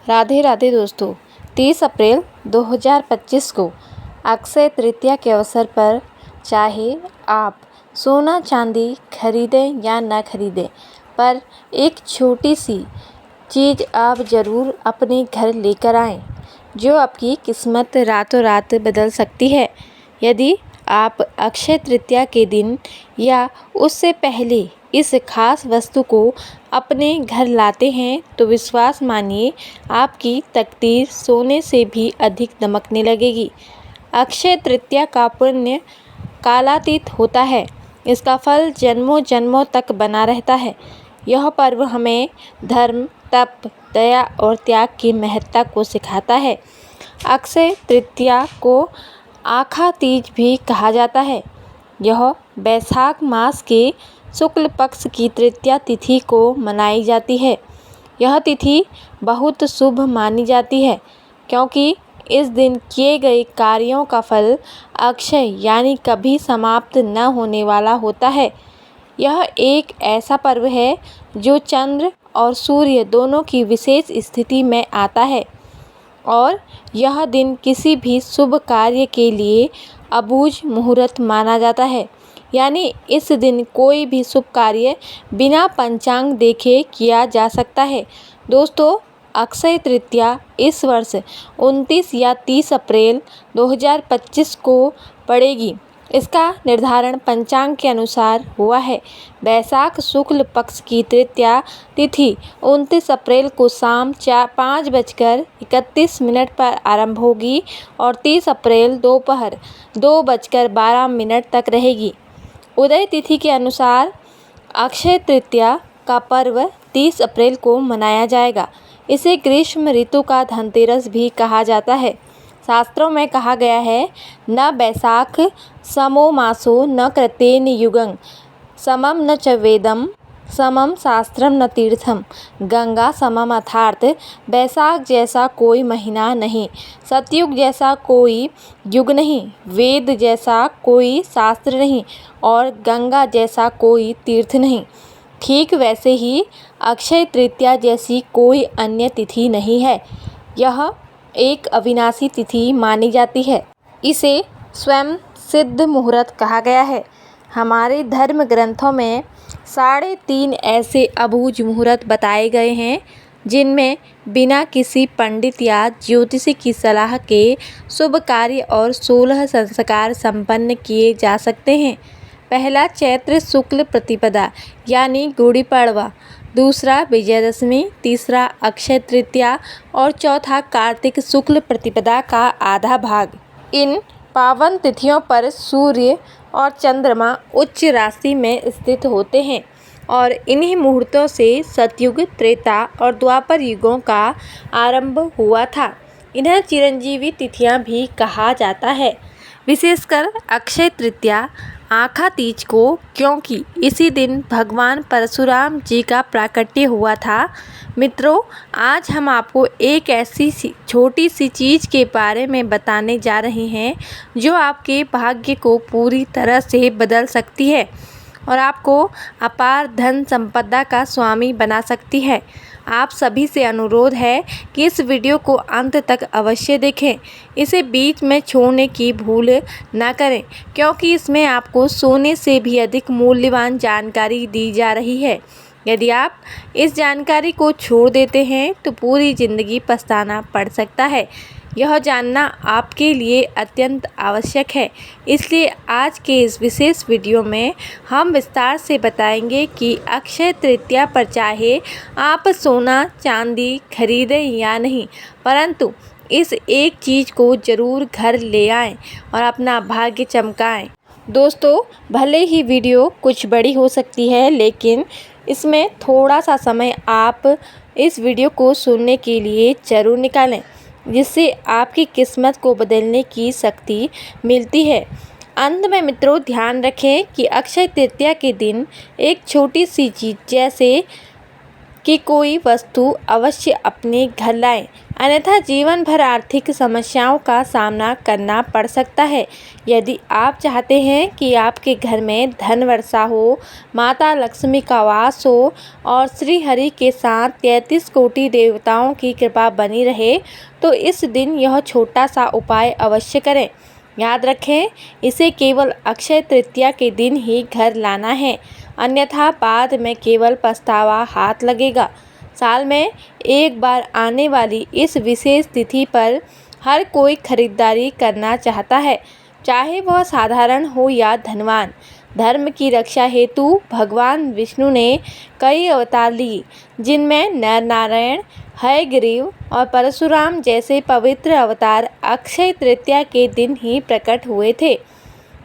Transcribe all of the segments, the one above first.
राधे राधे दोस्तों। 30 अप्रैल 2025 को अक्षय तृतीया के अवसर पर चाहे आप सोना चांदी खरीदें या न खरीदें, पर एक छोटी सी चीज़ आप ज़रूर अपने घर लेकर आएं, जो आपकी किस्मत रातों रात बदल सकती है। यदि आप अक्षय तृतीया के दिन या उससे पहले इस खास वस्तु को अपने घर लाते हैं तो विश्वास मानिए आपकी तकदीर सोने से भी अधिक दमकने लगेगी। अक्षय तृतीया का पुण्य कालातीत होता है, इसका फल जन्मों जन्मों तक बना रहता है। यह पर्व हमें धर्म, तप, दया और त्याग की महत्ता को सिखाता है। अक्षय तृतीया को आखा तीज भी कहा जाता है। यह बैसाख मास के शुक्ल पक्ष की तृतीया तिथि को मनाई जाती है। यह तिथि बहुत शुभ मानी जाती है क्योंकि इस दिन किए गए कार्यों का फल अक्षय यानी कभी समाप्त न होने वाला होता है। यह एक ऐसा पर्व है जो चंद्र और सूर्य दोनों की विशेष स्थिति में आता है और यह दिन किसी भी शुभ कार्य के लिए अबूझ मुहूर्त माना जाता है। यानी इस दिन कोई भी शुभ कार्य बिना पंचांग देखे किया जा सकता है। दोस्तों, अक्षय तृतीया इस वर्ष 29 या 30 अप्रैल 2025 को पड़ेगी। इसका निर्धारण पंचांग के अनुसार हुआ है। बैसाख शुक्ल पक्ष की तृतीया तिथि 29 अप्रैल को शाम 5:31 पर आरंभ होगी और 30 अप्रैल दोपहर 2:12 तक रहेगी। उदय तिथि के अनुसार अक्षय तृतीया का पर्व 30 अप्रैल को मनाया जाएगा। इसे ग्रीष्म ऋतु का धनतेरस भी कहा जाता है। शास्त्रों में कहा गया है, न बैसाख समो मासो न कृतेन युगं समम न च वेदम समम शास्त्रम न तीर्थम गंगा समम अर्थात बैसाख जैसा कोई महीना नहीं, सतयुग जैसा कोई युग नहीं, वेद जैसा कोई शास्त्र नहीं और गंगा जैसा कोई तीर्थ नहीं। ठीक वैसे ही अक्षय तृतीया जैसी कोई अन्य तिथि नहीं है। यह एक अविनाशी तिथि मानी जाती है। इसे स्वयं सिद्ध मुहूर्त कहा गया है। हमारे धर्म ग्रंथों में 3.5 ऐसे अबूझ मुहूर्त बताए गए हैं जिनमें बिना किसी पंडित या ज्योतिषी की सलाह के शुभ कार्य और 16 संस्कार संपन्न किए जा सकते हैं। पहला चैत्र शुक्ल प्रतिपदा यानी गुड़ी पड़वा, दूसरा विजयदशमी, तीसरा अक्षय तृतीया और चौथा कार्तिक शुक्ल प्रतिपदा का आधा भाग। इन पावन तिथियों पर सूर्य और चंद्रमा उच्च राशि में स्थित होते हैं और इन्हीं मुहूर्तों से सतयुग, त्रेता और द्वापर युगों का आरंभ हुआ था। इन्हें चिरंजीवी तिथियां भी कहा जाता है। विशेषकर अक्षय तृतीया आखा तीज को, क्योंकि इसी दिन भगवान परशुराम जी का प्राकट्य हुआ था। मित्रों, आज हम आपको एक ऐसी छोटी सी चीज़ के बारे में बताने जा रहे हैं जो आपके भाग्य को पूरी तरह से बदल सकती है और आपको अपार धन संपदा का स्वामी बना सकती है। आप सभी से अनुरोध है कि इस वीडियो को अंत तक अवश्य देखें। इसे बीच में छोड़ने की भूल न करें क्योंकि इसमें आपको सोने से भी अधिक मूल्यवान जानकारी दी जा रही है। यदि आप इस जानकारी को छोड़ देते हैं तो पूरी ज़िंदगी पछताना पड़ सकता है। यह जानना आपके लिए अत्यंत आवश्यक है। इसलिए आज के इस विशेष वीडियो में हम विस्तार से बताएंगे कि अक्षय तृतीया पर चाहे आप सोना चांदी खरीदें या नहीं, परंतु इस एक चीज़ को ज़रूर घर ले आएं और अपना भाग्य चमकाएं। दोस्तों, भले ही वीडियो कुछ बड़ी हो सकती है, लेकिन इसमें थोड़ा सा समय आप इस वीडियो को सुनने के लिए ज़रूर निकालें, जिससे आपकी किस्मत को बदलने की शक्ति मिलती है। अंत में मित्रों, ध्यान रखें कि अक्षय तृतीया के दिन एक छोटी सी चीज़ जैसे कि कोई वस्तु अवश्य अपने घर लाएं, अन्यथा जीवन भर आर्थिक समस्याओं का सामना करना पड़ सकता है। यदि आप चाहते हैं कि आपके घर में धन वर्षा हो, माता लक्ष्मी का वास हो और श्री हरि के साथ 33 कोटि देवताओं की कृपा बनी रहे, तो इस दिन यह छोटा सा उपाय अवश्य करें। याद रखें, इसे केवल अक्षय तृतीया के दिन ही घर लाना है, अन्यथा बाद में केवल पछतावा हाथ लगेगा। साल में एक बार आने वाली इस विशेष तिथि पर हर कोई खरीदारी करना चाहता है, चाहे वह साधारण हो या धनवान। धर्म की रक्षा हेतु भगवान विष्णु ने कई अवतार लिए, जिनमें नर नारायण, हयग्रीव और परशुराम जैसे पवित्र अवतार अक्षय तृतीया के दिन ही प्रकट हुए थे।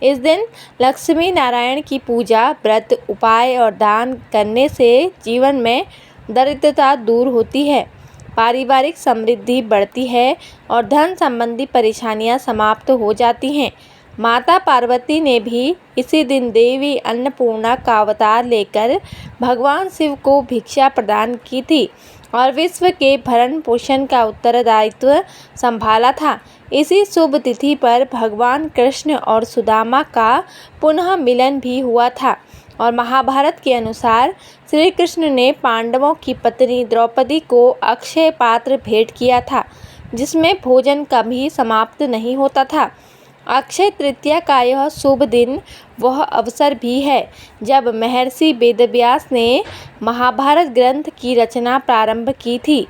इस दिन लक्ष्मी नारायण की पूजा, व्रत, उपाय और दान करने से जीवन में दरिद्रता दूर होती है, पारिवारिक समृद्धि बढ़ती है और धन संबंधी परेशानियां समाप्त हो जाती हैं। माता पार्वती ने भी इसी दिन देवी अन्नपूर्णा का अवतार लेकर भगवान शिव को भिक्षा प्रदान की थी और विश्व के भरण पोषण का उत्तरदायित्व संभाला था। इसी शुभ तिथि पर भगवान कृष्ण और सुदामा का पुनः मिलन भी हुआ था और महाभारत के अनुसार श्री कृष्ण ने पांडवों की पत्नी द्रौपदी को अक्षय पात्र भेंट किया था, जिसमें भोजन कभी समाप्त नहीं होता था। अक्षय तृतीया का यह शुभ दिन वह अवसर भी है जब महर्षि वेदव्यास ने महाभारत ग्रंथ की रचना प्रारंभ की थी,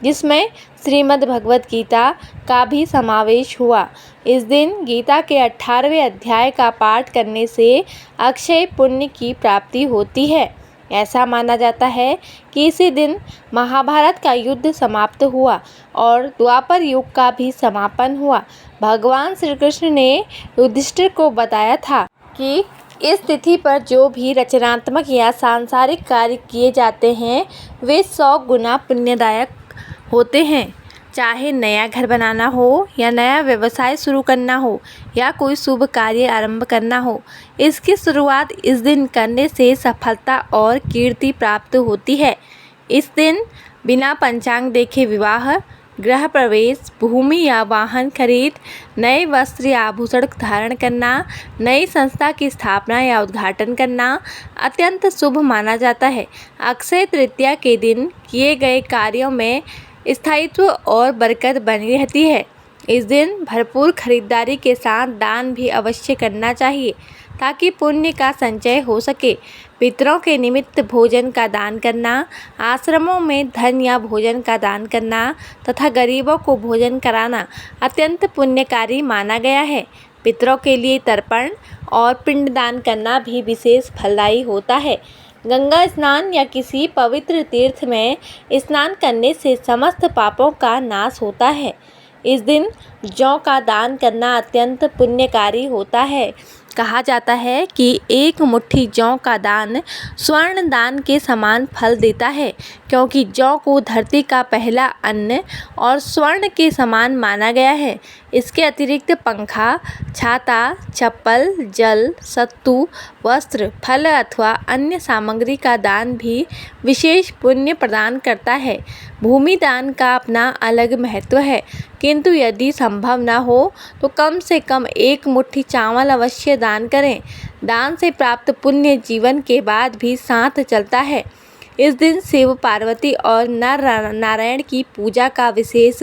जिसमें श्रीमद् भगवत गीता का भी समावेश हुआ। इस दिन गीता के 18वें अध्याय का पाठ करने से अक्षय पुण्य की प्राप्ति होती है। ऐसा माना जाता है कि इसी दिन महाभारत का युद्ध समाप्त हुआ और द्वापर युग का भी समापन हुआ। भगवान श्री कृष्ण ने युधिष्ठिर को बताया था कि इस तिथि पर जो भी रचनात्मक या सांसारिक कार्य किए जाते हैं, वे 100 गुना पुण्यदायक होते हैं। चाहे नया घर बनाना हो या नया व्यवसाय शुरू करना हो या कोई शुभ कार्य आरंभ करना हो, इसकी शुरुआत इस दिन करने से सफलता और कीर्ति प्राप्त होती है। इस दिन बिना पंचांग देखे विवाह, गृह प्रवेश, भूमि या वाहन खरीद, नए वस्त्र या आभूषण धारण करना, नई संस्था की स्थापना या उद्घाटन करना अत्यंत शुभ माना जाता है। अक्षय तृतीया के दिन किए गए कार्यों में स्थायित्व और बरकत बनी रहती है। इस दिन भरपूर खरीदारी के साथ दान भी अवश्य करना चाहिए ताकि पुण्य का संचय हो सके। पितरों के निमित्त भोजन का दान करना, आश्रमों में धन या भोजन का दान करना तथा गरीबों को भोजन कराना अत्यंत पुण्यकारी माना गया है। पितरों के लिए तर्पण और पिंडदान करना भी विशेष फलदायी होता है। गंगा स्नान या किसी पवित्र तीर्थ में स्नान करने से समस्त पापों का नाश होता है। इस दिन जौ का दान करना अत्यंत पुण्यकारी होता है। कहा जाता है कि एक मुट्ठी जौ का दान स्वर्ण दान के समान फल देता है, क्योंकि जौ को धरती का पहला अन्न और स्वर्ण के समान माना गया है। इसके अतिरिक्त पंखा, छाता, चप्पल, जल, सत्तू, वस्त्र, फल अथवा अन्य सामग्री का दान भी विशेष पुण्य प्रदान करता है। भूमि दान का अपना अलग महत्व है, किंतु यदि संभव न हो तो कम से कम एक मुट्ठी चावल अवश्य दान करें। दान से प्राप्त पुण्य जीवन के बाद भी साथ चलता है। इस दिन शिव, पार्वती और नर नारायण की पूजा का विशेष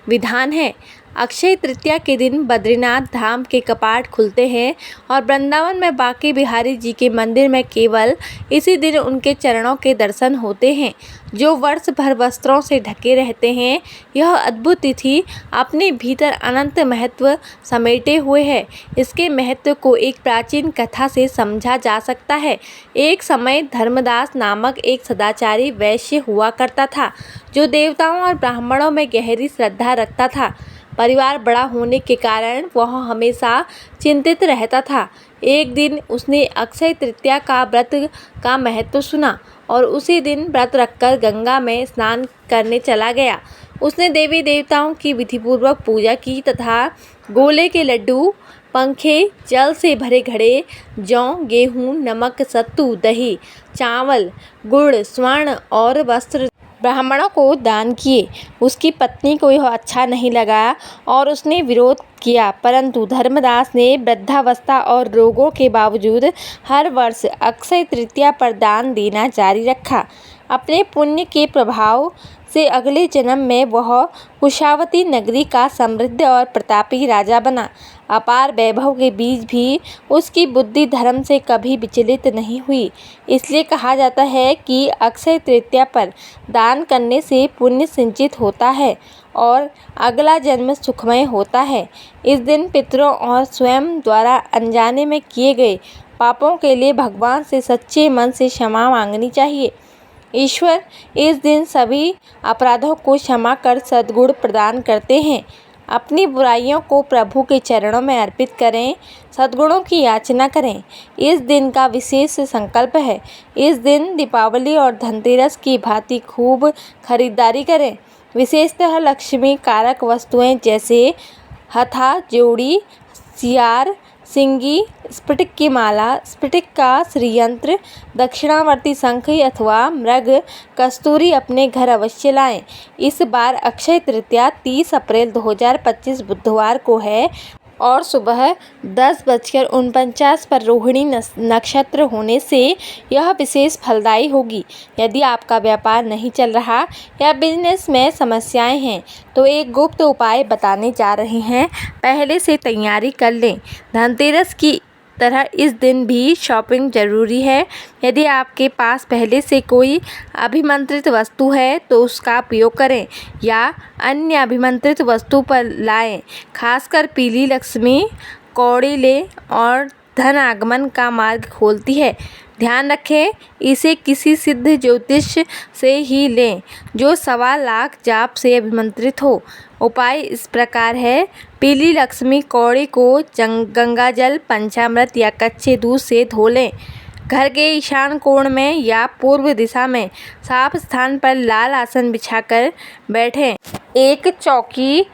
विधान है। अक्षय तृतीया के दिन बद्रीनाथ धाम के कपाट खुलते हैं और वृंदावन में बांके बिहारी जी के मंदिर में केवल इसी दिन उनके चरणों के दर्शन होते हैं, जो वर्ष भर वस्त्रों से ढके रहते हैं। यह अद्भुत तिथि अपने भीतर अनंत महत्व समेटे हुए है। इसके महत्व को एक प्राचीन कथा से समझा जा सकता है। एक समय धर्मदास नामक एक सदाचारी वैश्य हुआ करता था, जो देवताओं और ब्राह्मणों में गहरी श्रद्धा रखता था। परिवार बड़ा होने के कारण वह हमेशा चिंतित रहता था। एक दिन उसने अक्षय तृतीया का व्रत का महत्व सुना और उसी दिन व्रत रखकर गंगा में स्नान करने चला गया। उसने देवी देवताओं की विधिपूर्वक पूजा की तथा गोले के लड्डू, पंखे, जल से भरे घड़े, जौ, गेहूँ, नमक, सत्तू, दही, चावल, गुड़, स्वर्ण और वस्त्र ब्राह्मणों को दान किए। उसकी पत्नी को यह अच्छा नहीं लगा और उसने विरोध किया, परंतु धर्मदास ने वृद्धावस्था और रोगों के बावजूद हर वर्ष अक्षय तृतीया पर दान देना जारी रखा। अपने पुण्य के प्रभाव से अगले जन्म में वह कुशावती नगरी का समृद्ध और प्रतापी राजा बना। अपार वैभव के बीच भी उसकी बुद्धि धर्म से कभी विचलित नहीं हुई। इसलिए कहा जाता है कि अक्षय तृतीया पर दान करने से पुण्य संचित होता है और अगला जन्म सुखमय होता है। इस दिन पितरों और स्वयं द्वारा अनजाने में किए गए पापों के लिए भगवान से सच्चे मन से क्षमा मांगनी चाहिए। ईश्वर इस दिन सभी अपराधों को क्षमा कर सद्गुण प्रदान करते हैं। अपनी बुराइयों को प्रभु के चरणों में अर्पित करें, सद्गुणों की याचना करें। इस दिन का विशेष संकल्प है। इस दिन दीपावली और धनतेरस की भांति खूब खरीदारी करें। विशेषतः लक्ष्मी कारक वस्तुएं जैसे हथा, जोड़ी, सियार, सिंगी, स्फटिक की माला, स्फटिक का श्रीयंत्र, दक्षिणावर्ती शंख अथवा मृग कस्तूरी अपने घर अवश्य लाएं। इस बार अक्षय तृतीया 30 अप्रैल 2025 बुधवार को है और सुबह 10:49 पर रोहिणी नक्षत्र होने से यह विशेष फलदायी होगी। यदि आपका व्यापार नहीं चल रहा या बिजनेस में समस्याएं हैं तो एक गुप्त उपाय बताने जा रहे हैं, पहले से तैयारी कर लें। धनतेरस की तरह इस दिन भी शॉपिंग जरूरी है। यदि आपके पास पहले से कोई अभिमंत्रित वस्तु है तो उसका उपयोग करें या अन्य अभिमंत्रित वस्तु पर लाएं। खासकर पीली लक्ष्मी कौड़ी लें और धन आगमन का मार्ग खोलती है। ध्यान रखें, इसे किसी सिद्ध ज्योतिष से ही लें जो 1.25 लाख जाप से अभिमंत्रित हो। उपाय इस प्रकार है। पीली लक्ष्मी कौड़ी को गंगाजल, पंचामृत या कच्चे दूध से धो लें। घर के ईशान कोण में या पूर्व दिशा में साफ स्थान पर लाल आसन बिछाकर बैठें। एक चौकी,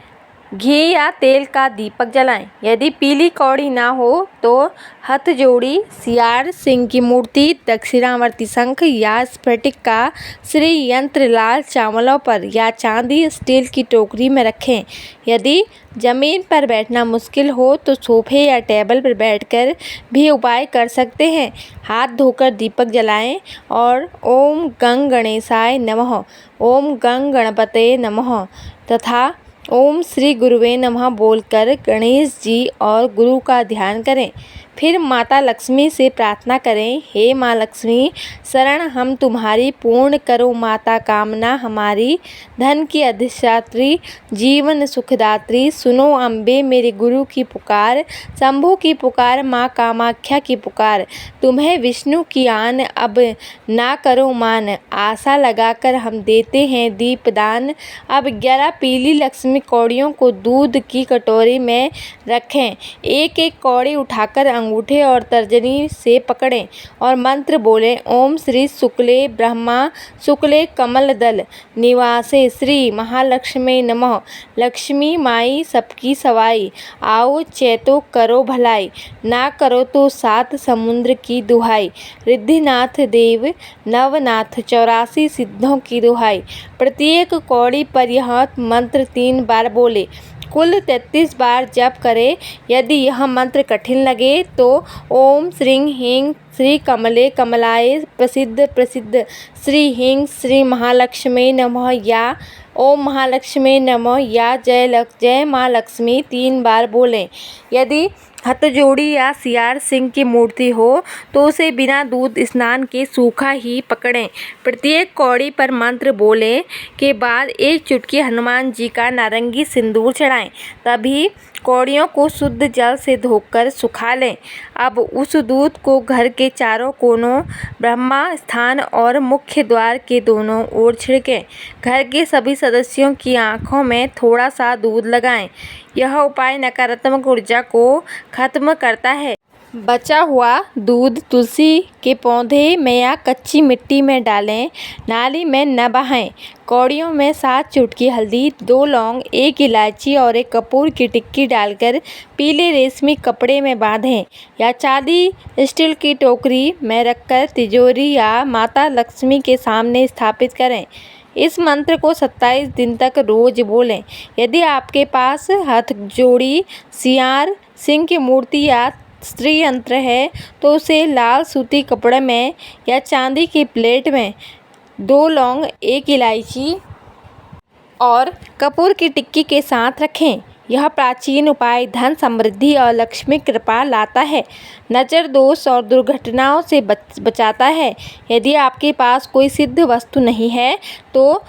घी या तेल का दीपक जलाएं। यदि पीली कौड़ी ना हो तो हथजोड़ी, सियार, सिंह की मूर्ति, दक्षिणावर्ती शंख या स्फटिक का श्री यंत्र लाल चावलों पर या चांदी स्टील की टोकरी में रखें। यदि जमीन पर बैठना मुश्किल हो तो सोफे या टेबल पर बैठकर भी उपाय कर सकते हैं। हाथ धोकर दीपक जलाएं और ओम गंग गणेशाय नमः, ओम गंग गणपते नमः तथा ओम श्री गुरुवे नमः बोलकर गणेश जी और गुरु का ध्यान करें। फिर माता लक्ष्मी से प्रार्थना करें, हे माँ लक्ष्मी, शरण हम तुम्हारी, पूर्ण करो माता कामना हमारी। धन की अधिष्ठात्री, जीवन सुखदात्री, सुनो अम्बे मेरे गुरु की पुकार, शंभु की पुकार, माँ कामाख्या की पुकार। तुम्हें विष्णु की आन, अब ना करो मान, आशा लगाकर हम देते हैं दीपदान। अब 11 पीली लक्ष्मी कौड़ियों को दूध की कटोरी में रखें। एक एक कौड़ी उठाकर अंगूठे और तर्जनी से पकड़ें और मंत्र बोलें, ओम श्री शुक्ले ब्रह्मा शुक्ले कमल दल निवासे श्री महालक्ष्मी नमः। लक्ष्मी माई सबकी सवाई, आओ चैतो करो भलाई, ना करो तो 7 समुद्र की दुहाई। रिद्धिनाथ देव नवनाथ 84 सिद्धों की दुहाई। प्रत्येक कौड़ी पर यह मंत्र 3 बार बोले, कुल 33 बार जप करें। यदि यह मंत्र कठिन लगे तो ओम श्रीं ह्रीं श्री कमले कमलाय प्रसिद्ध प्रसिद्ध श्री ह्रीं श्री महालक्ष्मी नमः या ओम महालक्ष्मी नमः या जय माँ लक्ष्मी 3 बार बोलें। यदि हथजोड़ी या सियार सिंह की मूर्ति हो तो उसे बिना दूध स्नान के सूखा ही पकड़ें। प्रत्येक कौड़ी पर मंत्र बोले के बाद एक चुटकी हनुमान जी का नारंगी सिंदूर चढ़ाएं। तभी कौड़ियों को शुद्ध जल से धोकर सुखा लें। अब उस दूध को घर के चारों कोनों, ब्रह्मा स्थान और मुख्य द्वार के दोनों ओर छिड़कें। घर के सभी सदस्यों की आंखों में थोड़ा सा दूध लगाएं। यह उपाय नकारात्मक ऊर्जा को खत्म करता है। बचा हुआ दूध तुलसी के पौधे में या कच्ची मिट्टी में डालें, नाली में न बहाएं। कौड़ियों में 7 चुटकी हल्दी, 2 लौंग, 1 इलायची और 1 कपूर की टिक्की डालकर पीले रेशमी कपड़े में बांधें या चांदी स्टील की टोकरी में रखकर तिजोरी या माता लक्ष्मी के सामने स्थापित करें। इस मंत्र को 27 दिन तक रोज बोलें। यदि आपके पास हथजोड़ी, सियार, सिंह की मूर्ति या स्त्री यंत्र है तो उसे लाल सूती कपड़े में या चांदी की प्लेट में 2 लौंग, 1 इलायची और कपूर की टिक्की के साथ रखें। यह प्राचीन उपाय धन, समृद्धि और लक्ष्मी कृपा लाता है, नजर दोष और दुर्घटनाओं से बचाता है। यदि आपके पास कोई सिद्ध वस्तु नहीं है तो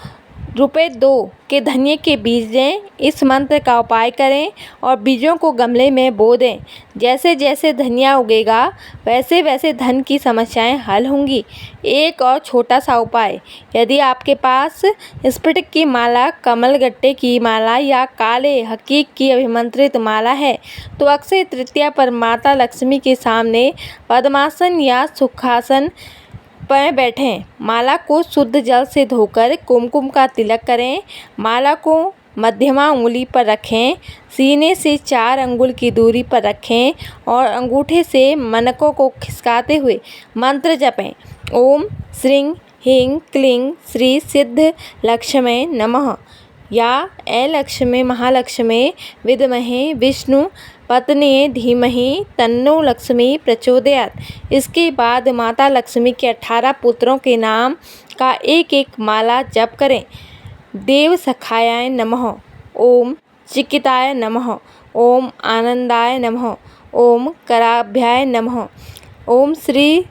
₹2 के धनिये के बीज लें। इस मंत्र का उपाय करें और बीजों को गमले में बो दें। जैसे जैसे धनिया उगेगा वैसे वैसे धन की समस्याएं हल होंगी। एक और छोटा सा उपाय, यदि आपके पास स्फटिक की माला, कमलगट्टे की माला या काले हकीक की अभिमंत्रित माला है तो अक्षय तृतीया पर माता लक्ष्मी के सामने पद्मासन या सुखासन पर बैठें। माला को शुद्ध जल से धोकर कुमकुम का तिलक करें। माला को मध्यमा उंगली पर रखें, सीने से 4 अंगुल की दूरी पर रखें और अंगूठे से मनकों को खिसकाते हुए मंत्र जपें। ओम श्रीं ह्रीं क्लीं श्री सिद्ध लक्ष्मी नमः या ऐ लक्ष्मी महालक्ष्मी विद्महे विष्णु पत्न्ये धीमहि तन्नो लक्ष्मी प्रचोदयात्। इसके बाद माता लक्ष्मी के 18 पुत्रों के नाम का एक माला जप करें। देव सखायाय नमः, ओम चिकिताय नमः, ओम आनंदाय नमः, ओम कराभ्याय नमः, ओम श्री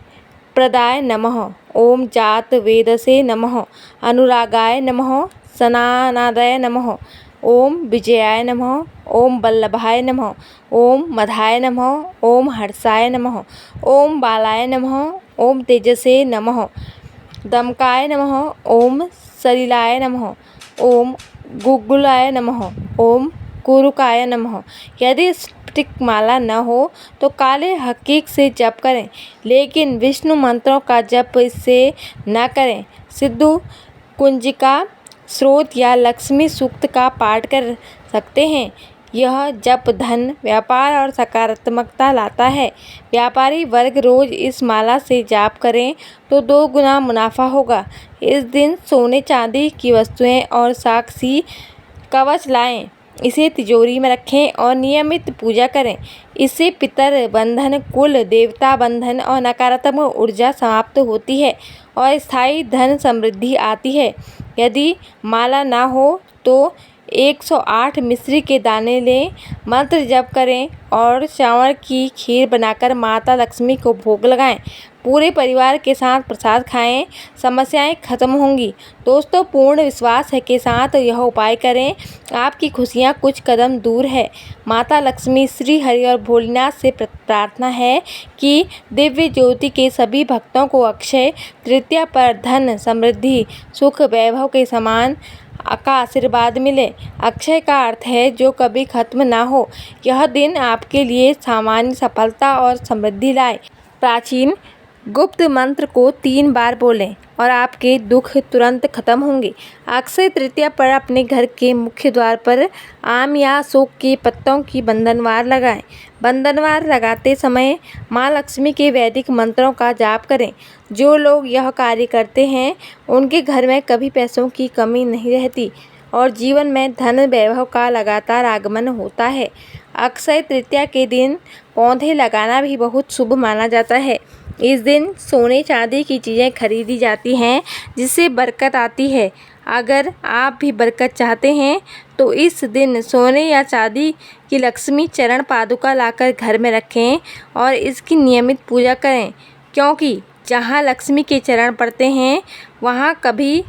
प्रदाय नमः, ओम जात वेदसे नमः, अनुरागाय नमः, सनानादय नमः, ओम विजयाय नमः, ओम वल्लभाय नमः, ओम मधाय नमः, ओम हर्षाय नमः, ओम बालाय नमः, ओम तेजसे नमः, दमकाय नमः, ओम सलिलाय नमः, ओम गुग्गुलाय नमः, ओम कुरुकाय नमः। यदि स्फटिक माला न हो तो काले हकीक से जप करें, लेकिन विष्णु मंत्रों का जप इससे न करें। सिद्धू कुंजिका स्रोत या लक्ष्मी सूक्त का पाठ कर सकते हैं। यह जप धन, व्यापार और सकारात्मकता लाता है। व्यापारी वर्ग रोज इस माला से जाप करें तो 2 गुना मुनाफा होगा। इस दिन सोने चांदी की वस्तुएं और साक्षी कवच लाएं। इसे तिजोरी में रखें और नियमित पूजा करें। इससे पितर बंधन, कुल देवता बंधन और नकारात्मक ऊर्जा समाप्त होती है और स्थायी धन समृद्धि आती है। यदि माला ना हो तो 108 मिश्री के दाने लें, मंत्र जप करें और चावल की खीर बनाकर माता लक्ष्मी को भोग लगाएं। पूरे परिवार के साथ प्रसाद खाएं, समस्याएं खत्म होंगी। दोस्तों, पूर्ण विश्वास है के साथ यह उपाय करें, आपकी खुशियां कुछ कदम दूर है। माता लक्ष्मी, श्री हरि और भोलेनाथ से प्रार्थना है कि दिव्य ज्योति के सभी भक्तों को अक्षय तृतीया पर धन, समृद्धि, सुख, वैभव के समान का आशीर्वाद मिले। अक्षय का अर्थ है जो कभी खत्म ना हो। यह दिन आपके लिए सामान्य सफलता और समृद्धि लाए। प्राचीन गुप्त मंत्र को 3 बार बोलें और आपके दुख तुरंत खत्म होंगे। अक्षय तृतीया पर अपने घर के मुख्य द्वार पर आम या अशोक के पत्तों की बंधनवार लगाएं। बंधनवार लगाते समय माँ लक्ष्मी के वैदिक मंत्रों का जाप करें। जो लोग यह कार्य करते हैं उनके घर में कभी पैसों की कमी नहीं रहती और जीवन में धन वैभव का लगातार आगमन होता है। अक्षय तृतीया के दिन पौधे लगाना भी बहुत शुभ माना जाता है। इस दिन सोने चांदी की चीज़ें खरीदी जाती हैं जिससे बरकत आती है। अगर आप भी बरकत चाहते हैं तो इस दिन सोने या चांदी की लक्ष्मी चरण पादुका लाकर घर में रखें और इसकी नियमित पूजा करें, क्योंकि जहाँ लक्ष्मी के चरण पड़ते हैं वहाँ कभी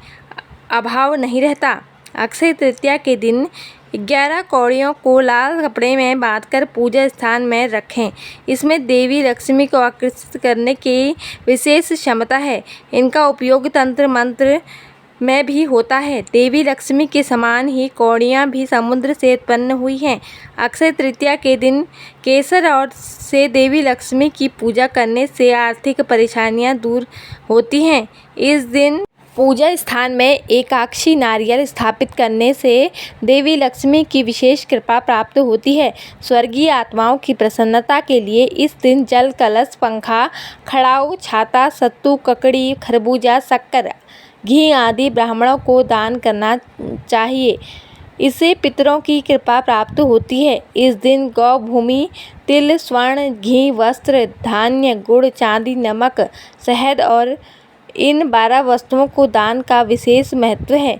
अभाव नहीं रहता। अक्षय तृतीया के दिन 11 कौड़ियों को लाल कपड़े में बांधकर पूजा स्थान में रखें। इसमें देवी लक्ष्मी को आकर्षित करने की विशेष क्षमता है। इनका उपयोग तंत्र मंत्र में भी होता है। देवी लक्ष्मी के समान ही कौड़ियाँ भी समुद्र से उत्पन्न हुई हैं। अक्षय तृतीया के दिन केसर और से देवी लक्ष्मी की पूजा करने से आर्थिक परेशानियाँ दूर होती हैं। इस दिन पूजा स्थान में एकाक्षी नारियल स्थापित करने से देवी लक्ष्मी की विशेष कृपा प्राप्त होती है। स्वर्गीय आत्माओं की प्रसन्नता के लिए इस दिन जल कलश, पंखा, खड़ाऊ, छाता, सत्तू, ककड़ी, खरबूजा, शक्कर घी आदि ब्राह्मणों को दान करना चाहिए। इससे पितरों की कृपा प्राप्त होती है। इस दिन गौ भूमि, तिल, स्वर्ण, घी, वस्त्र, धान्य, गुड़, चांदी, नमक, शहद और इन 12 वस्तुओं को दान का विशेष महत्व है।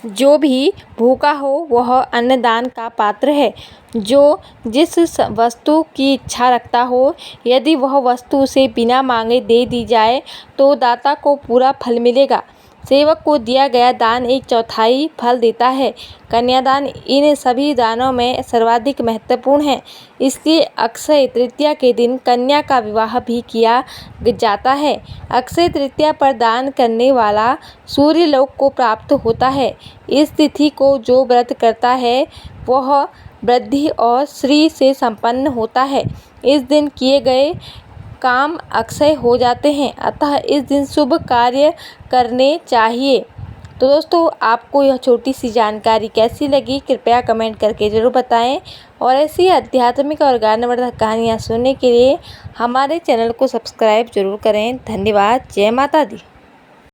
जो भी भूखा हो वह अन्नदान का पात्र है। जो जिस वस्तु की इच्छा रखता हो, यदि वह वस्तु उसे बिना मांगे दे दी जाए तो दाता को पूरा फल मिलेगा। सेवक को दिया गया दान 1/4 फल देता है। कन्यादान इन सभी दानों में सर्वाधिक महत्वपूर्ण है। इसलिए अक्षय तृतीया के दिन कन्या का विवाह भी किया जाता है। अक्षय तृतीया पर दान करने वाला सूर्य लोक को प्राप्त होता है। इस तिथि को जो व्रत करता है वह वृद्धि और श्री से संपन्न होता है। इस दिन किए गए काम अक्षय हो जाते हैं, अतः इस दिन शुभ कार्य करने चाहिए। तो दोस्तों, आपको यह छोटी सी जानकारी कैसी लगी कृपया कमेंट करके ज़रूर बताएं और ऐसी आध्यात्मिक और ज्ञानवर्धक कहानियाँ सुनने के लिए हमारे चैनल को सब्सक्राइब जरूर करें। धन्यवाद। जय माता दी।